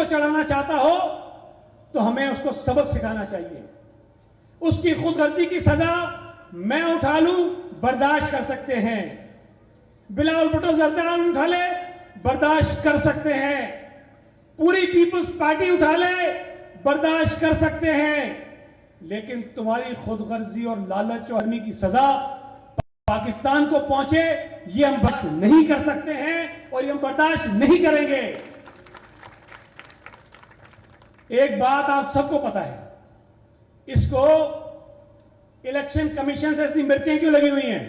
को चढ़ाना चाहता हो तो हमें उसको सबक सिखाना चाहिए। उसकी खुदगर्जी की सजा मैं उठा लूं, बर्दाश्त कर सकते हैं। बिलावल भुट्टो जरदारी उठा ले, बर्दाश्त कर सकते हैं। पूरी पीपल्स पार्टी उठा ले, बर्दाश्त कर सकते हैं। लेकिन तुम्हारी खुदगर्जी और लालच और आदमी की सजा पाकिस्तान को पहुंचे, ये हम बर्दाश्त नहीं कर सकते हैं और ये हम बर्दाश्त नहीं करेंगे। एक बात आप सबको पता है, इसको इलेक्शन कमीशन से इतनी मिर्चें क्यों लगी हुई हैं?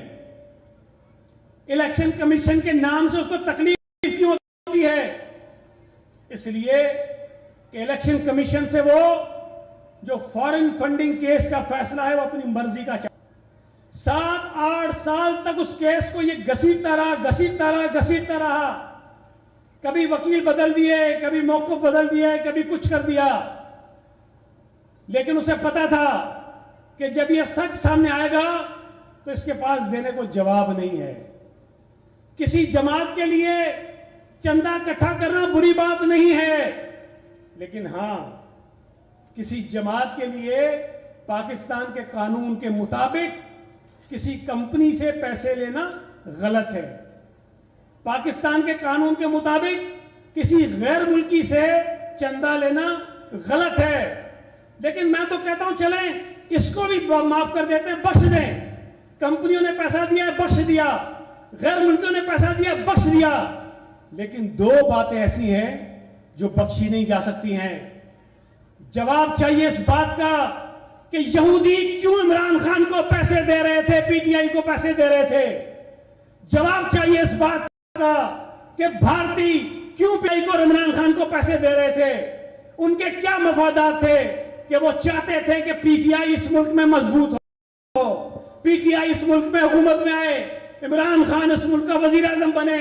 इलेक्शन कमीशन के नाम से उसको तकलीफ क्यों होती है? इसलिए कि इलेक्शन कमीशन से वो जो फॉरेन फंडिंग केस का फैसला है वो अपनी मर्जी का 7-8 साल तक उस केस को ये घसीटता रहा। कभी वकील बदल दिए, कभी मौक़िफ़ बदल दिए, कभी कुछ कर दिया। लेकिन उसे पता था कि जब यह सच सामने आएगा तो इसके पास देने को जवाब नहीं है। किसी जमात के लिए चंदा इकट्ठा करना बुरी बात नहीं है, लेकिन हां, किसी जमात के लिए पाकिस्तान के कानून के मुताबिक किसी कंपनी से पैसे लेना गलत है। पाकिस्तान के कानून के मुताबिक किसी गैर मुल्की से चंदा लेना गलत है। लेकिन मैं तो कहता हूं चलें इसको भी माफ कर देते हैं, बख्श दें। कंपनियों ने पैसा दिया है, बख्श दिया। गैर मुल्कियों ने पैसा दिया, बख्श दिया। लेकिन दो बातें ऐसी हैं जो बख्शी नहीं जा सकती हैं। जवाब चाहिए इस बात का कि यहूदी क्यों इमरान खान को पैसे दे रहे थे, पीटीआई को पैसे दे रहे थे। जवाब चाहिए इस बात का कि भारतीय क्यों पीटीआई को और इमरान खान को पैसे दे रहे थे। उनके क्या मफादात थे कि वो चाहते थे कि पीटीआई इस मुल्क में मजबूत हो, पीटीआई इस मुल्क में हुकूमत में आए, इमरान खान इस मुल्क का वजीर आजम बने।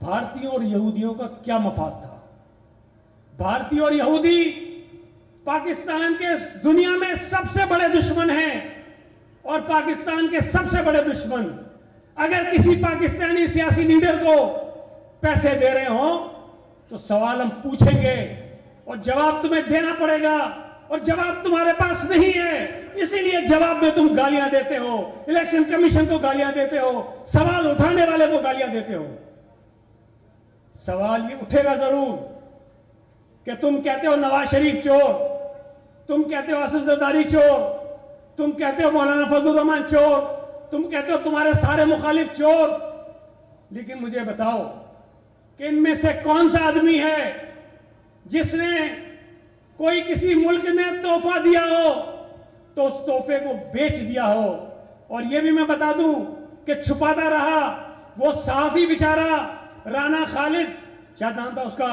भारतीयों और यहूदियों का क्या मफाद था? भारतीय और यहूदी पाकिस्तान के दुनिया में सबसे बड़े दुश्मन हैं और पाकिस्तान के सबसे बड़े दुश्मन अगर किसी पाकिस्तानी सियासी लीडर को पैसे दे रहे हो तो सवाल हम पूछेंगे और जवाब तुम्हें देना पड़ेगा। और जवाब तुम्हारे पास नहीं है, इसीलिए जवाब में तुम गालियां देते हो, इलेक्शन कमीशन को गालियां देते हो, सवाल उठाने वाले को गालियां देते हो। सवाल ये उठेगा जरूर कि तुम कहते हो नवाज शरीफ चोर, तुम कहते हो आसिफ जरदारी चोर, तुम कहते हो मौलाना फजलुर रहमान चोर, तुम कहते हो तुम्हारे सारे मुखालिफ चोर। लेकिन मुझे बताओ कि इनमें से कौन सा आदमी है जिसने कोई किसी मुल्क ने तोहफा दिया हो तो उस तोहफे को बेच दिया हो? और यह भी मैं बता दूं कि छुपाता रहा वो साफी बेचारा राना खालिद, शायद नाम था उसका,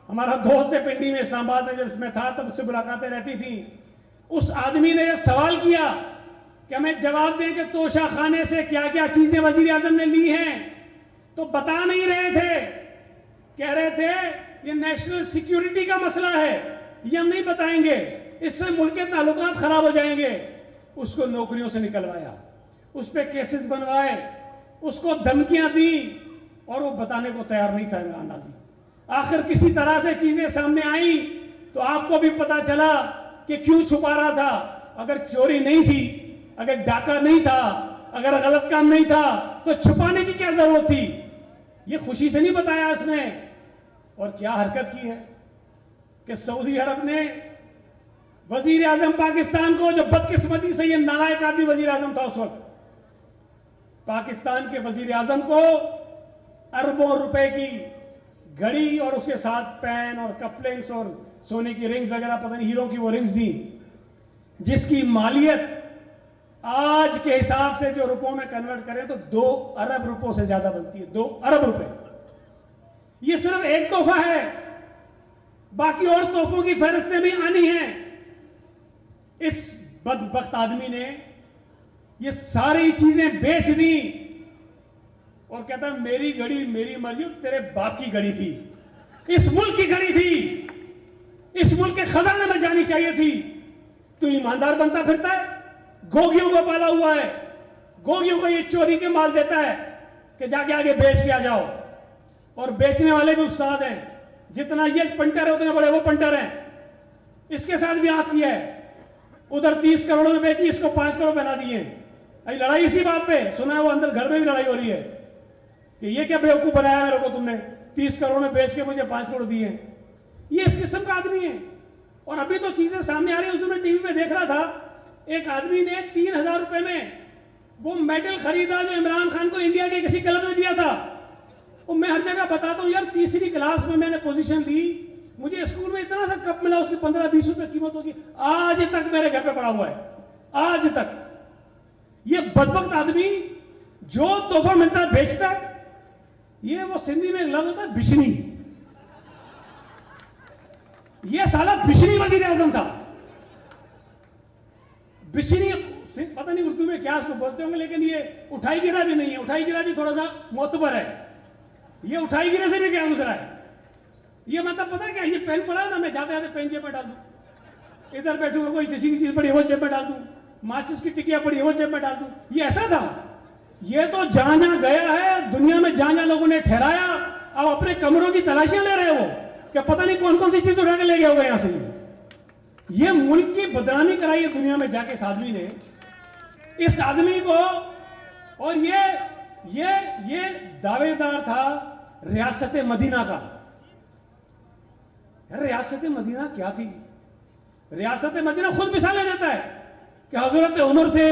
हमारा दोस्त है पिंडी में, इस्लामाबाद में जब इसमें था तब उससे मुलाकातें रहती थी। उस आदमी ने जब सवाल किया कि हमें जवाब दें कि तोशा खाने से क्या क्या चीजें वजीर आजम ने ली हैं, तो बता नहीं रहे थे। कह रहे थे ये नेशनल सिक्योरिटी का मसला है, ये हम नहीं बताएंगे, इससे मुल्क के ताल्लुकात खराब हो जाएंगे। उसको नौकरियों से निकलवाया, उस पर केसेस बनवाए, उसको धमकियां दी और वो बताने को तैयार नहीं था इमरान नाज़ी। आखिर किसी तरह से चीजें सामने आई तो आपको भी पता चला कि क्यों छुपा रहा था। अगर चोरी नहीं थी, अगर डाका नहीं था, अगर गलत काम नहीं था तो छुपाने की क्या जरूरत थी? ये खुशी से नहीं बताया उसने। और क्या हरकत की है कि सऊदी अरब ने वजीर आजम पाकिस्तान को, जो बदकिस्मती से ये नालायक आदमी वजीर आजम था उस वक्त, पाकिस्तान के वजीर आजम को अरबों रुपए की घड़ी और उसके साथ पेन और कपलिंग्स और सोने की रिंग्स वगैरह, पता नहीं हीरो की वो रिंग्स दी, जिसकी मालियत आज के हिसाब से जो रुपयों में कन्वर्ट करें तो 2 अरब रुपयों से ज्यादा बनती है। 2 अरब रुपए। ये सिर्फ एक तोहफा है, बाकी और तोहफों की फहरिस्तें भी आनी हैं। इस बदबख्त आदमी ने ये सारी चीजें बेच दी और कहता मेरी घड़ी मेरी मर्जी, तेरे बाप की घड़ी थी, इस मुल्क की घड़ी थी, इस मुल्क के खजाने में जानी चाहिए थी। तू ईमानदार बनता फिरता है, गोगियों को पाला हुआ है, गोगियों को ये चोरी के माल देता है कि जाके आगे बेच के आ जाओ। और बेचने वाले भी उस्ताद हैं, जितना ये पंटर है उतने बड़े वो पंटर हैं, इसके साथ भी हाथ किया है। उधर 30 करोड़ में बेची, इसको 5 करोड़ बना दिए। अभी लड़ाई इसी बात पे, सुना है वो अंदर घर में भी लड़ाई हो रही है कि ये क्या बेवकूफ बनाया मेरे को तुमने, 30 करोड़ में बेच के मुझे 5 करोड़ दिए। ये इस किस्म का आदमी है। और अभी तो चीजें सामने आ रही है। उस दिन मैं टीवी पे देख रहा था, एक आदमी ने 3,000 रुपए में वो मेडल खरीदा जो इमरान खान को इंडिया के किसी क्लब ने दिया था। और मैं हर जगह बताता हूं यार, तीसरी क्लास में मैंने पोजीशन ली, मुझे स्कूल में इतना सा कप मिला, उसकी 15-20 रुपए कीमत होगी, आज तक मेरे घर पे पड़ा हुआ है, आज तक। ये बदबख्त आदमी जो तोहफा मिलता है बेचता है। ये वो सिंधी में एक लफ्ज होता है बिशनी, ये साला बिशनी वजीर आजम था। बिशनी पता नहीं उर्दू में क्या उसको बोलते होंगे, लेकिन ये उठाई गिरा भी नहीं है। उठाई गिरा भी थोड़ा सा मोतबर है, ये उठाई गिरे से भी क्या गुजरा है। ये मतलब पता है क्या, ये पेन पड़ा ना, मैं जाते जाते पेन जेब में डाल दूं, इधर बैठूंगा कोई किसी की चीज पड़ी वो जेब में डाल दूं, माचिस की टिकिया पड़ी वो जेब में डाल दूं। ये ऐसा था। ये तो जहां जहां गया है दुनिया में, जहां जहां लोगों ने ठहराया, अब अपने कमरों की तलाशियां ले रहे हो क्या पता नहीं कौन कौन सी चीज उठा के ले गए होगा यहां से। ये मुल्क की बदनामी कराई है दुनिया में जाके इस आदमी ने, इस आदमी को। और ये दावेदार था रियासत मदीना का। रियासत मदीना क्या थी? रियासत मदीना खुद मिसालें देता है कि हजरत उमर से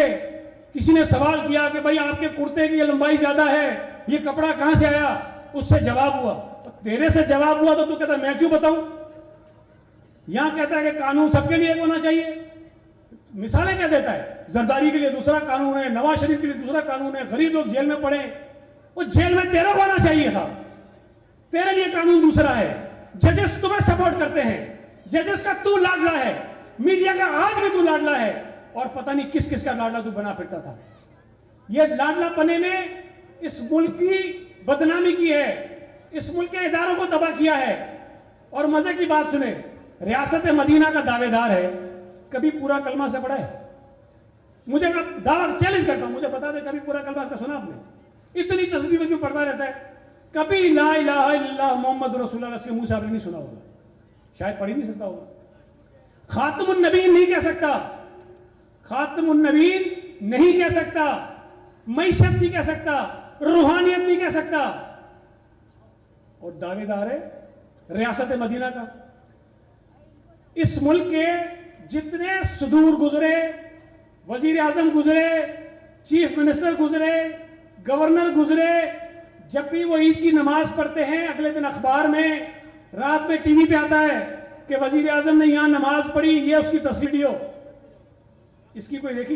किसी ने सवाल किया कि भाई आपके कुर्ते की लंबाई ज्यादा है, ये कपड़ा कहां से आया? उससे जवाब हुआ, तेरे से जवाब हुआ तो तू कहता मैं क्यों बताऊं? यहां कहता है कि कानून सबके लिए होना चाहिए। मिसालें क्या देता है, जरदारी के लिए दूसरा कानून है, नवाज शरीफ के लिए दूसरा कानून है, गरीब लोग जेल में पड़े, वो जेल में तेरा होना चाहिए था, तेरे लिए कानून दूसरा है। जजेस तुम्हें सपोर्ट करते हैं, जजेस का तू लाडला है, मीडिया का आज भी तू लाडला है, और पता नहीं किस किस का लाडला तू बना फिरता था। ये लाडला पने ने इस मुल्क की बदनामी की है, इस मुल्क के इदारों को तबाह किया है। और मजे की बात सुने, रियासत मदीना का दावेदार है, कभी पूरा कलमा से पढ़ा है? मुझे दावा चैलेंज करता हूं, मुझे बता दे कभी पूरा कलमा का सुना आपने? इतनी तस्बीह में पढ़ता रहता है, कभी ला इलाहा इल्लल्लाह मोहम्मद रसूलुल्लाह के मुंह से आपने नहीं सुना होगा, शायद पढ़ ही नहीं सकता होगा। खातमुन नबीन नहीं कह सकता, खातमुन नबीन नहीं कह सकता, मईशत नहीं कह सकता, रूहानियत नहीं कह सकता, और दावेदार है रियासत मदीना का। इस मुल्क के जितने सुदूर गुजरे, वजीर आजम गुजरे, चीफ मिनिस्टर गुजरे, गवर्नर गुजरे, जब भी वो ईद की नमाज पढ़ते हैं अगले दिन अखबार में, रात में टीवी पे आता है कि वजीर आजम ने यहां नमाज पढ़ी, ये उसकी तस्वीर हो। इसकी कोई देखी?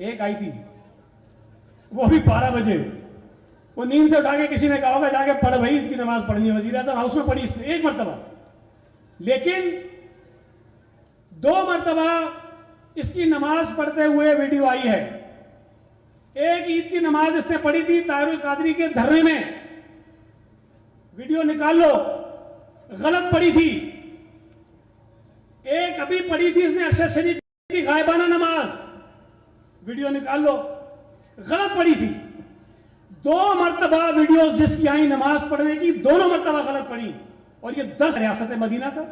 एक आई थी, वो भी 12 बजे, वो नींद से उठा के किसी ने कहा होगा जाके पढ़ भाई ईद की नमाज पढ़नी है, वजीर आजम हाउस में पढ़ी इसने एक मरतबा। लेकिन 2 मरतबा इसकी नमाज पढ़ते हुए वीडियो आई है। एक ईद की नमाज इसने पढ़ी थी ताहिरुल कादरी के धरने में, वीडियो निकाल लो, गलत पढ़ी थी। एक अभी पढ़ी थी इसने अरशद शरीफ की गायबाना नमाज, वीडियो निकाल लो, गलत पढ़ी थी। 2 मरतबा वीडियोस जिसकी आई नमाज पढ़ने की, दोनों मरतबा गलत पढ़ी। और ये 10 रियासत मदीना का,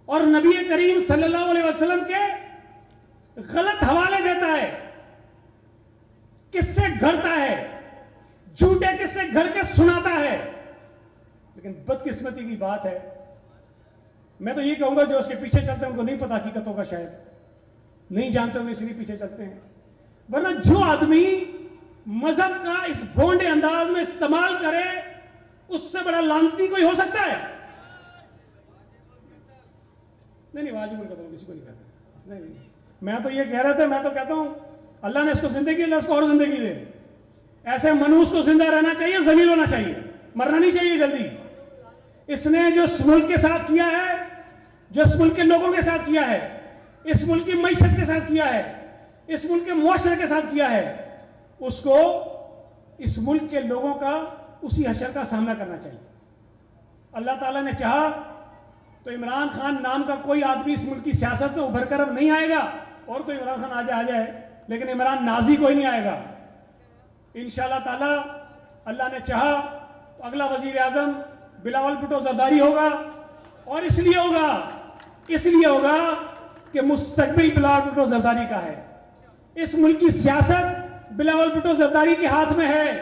और नबी करीम सल्लल्लाहु अलैहि वसल्लम के गलत हवाले देता है, किससे घड़ता है, झूठे किससे घड़ के सुनाता है। लेकिन बदकिस्मती की बात है, मैं तो ये कहूंगा जो उसके पीछे चलते हैं उनको नहीं पता हकीकतों का, शायद नहीं जानते होंगे इसलिए पीछे चलते हैं। वरना जो आदमी मजहब का इस भोंडे अंदाज में इस्तेमाल करे, उससे बड़ा लानती कोई हो सकता है? नहीं वाजिब कहता हूं, किसी को नहीं कहता। नहीं, मैं तो ये कह रहा था, मैं तो कहता हूं अल्लाह ने इसको जिंदगी, अल्लाह इसको और जिंदगी दे। ऐसे मनुष्य को जिंदा रहना चाहिए, जमीन होना चाहिए, मरना नहीं चाहिए जल्दी। इसने जो इस मुल्क के साथ किया है, जो इस मुल्क के लोगों के साथ किया है, इस मुल्क की मईशत के साथ किया है, इस मुल्क के मुआशरे के साथ किया है, उसको इस मुल्क के लोगों का उसी हशर का सामना करना चाहिए। अल्लाह ताला ने चाहा तो इमरान खान नाम का कोई आदमी इस मुल्क की सियासत में उभर कर अब नहीं आएगा, और तो इमरान खान आ जाए, लेकिन इमरान नाजी कोई नहीं आएगा इंशाअल्लाह ताला। अल्लाह ने चाहा तो अगला वजीर आजम बिलावल भुट्टो जरदारी होगा। और इसलिए होगा कि मुस्तकबिल बिलावल भुट्टो जरदारी का है। इस मुल्क की सियासत बिलावल भुट्टो जरदारी के हाथ में है।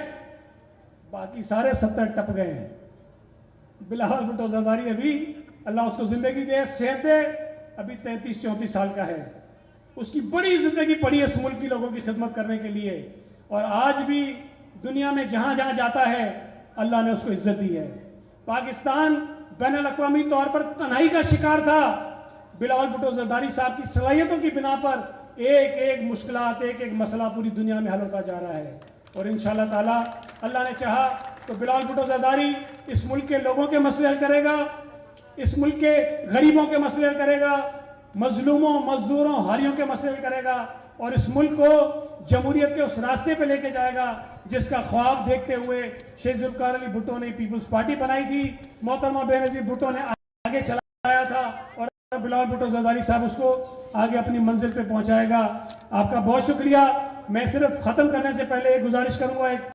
बाकी सारे 70 टप गए हैं। बिलावल भुट्टो जरदारी अभी, अल्लाह उसको जिंदगी दे, सेहत दे, अभी 33-34 साल का है। उसकी बड़ी जिंदगी पड़ी है इस मुल्क की लोगों की खिदमत करने के लिए। और आज भी दुनिया में जहां जहां जाता है अल्लाह ने उसको इज्जत दी है। पाकिस्तान बैनुल अक़वामी तौर पर तन्हाई का शिकार था। बिलावल भुट्टो जरदारी साहब की सलाहियतों की बिना पर एक एक मुश्किलात, एक एक मसला पूरी दुनिया में हल होता जा रहा है। और इंशाअल्लाह ताला अल्लाह ने चाहा तो बिलावल भुट्टो जरदारी इस मुल्क के लोगों के मसले हल करेगा, इस मुल्क के गरीबों के मसले हल करेगा, मजलूमों, मजदूरों, हारियों के मसले हल करेगा और इस मुल्क को जमहूरियत के उस रास्ते पे लेके जाएगा जिसका ख्वाब देखते हुए शेख जुल्फ़िकार अली भुट्टो ने पीपल्स पार्टी बनाई थी, मोहतरमा बेनज़ीर भुट्टो ने आगे चलाया था और बिलावल भुट्टो जरदारी साहब उसको आगे अपनी मंजिल पे पहुंचाएगा। आपका बहुत शुक्रिया। मैं सिर्फ खत्म करने से पहले एक गुजारिश करूंगा, एक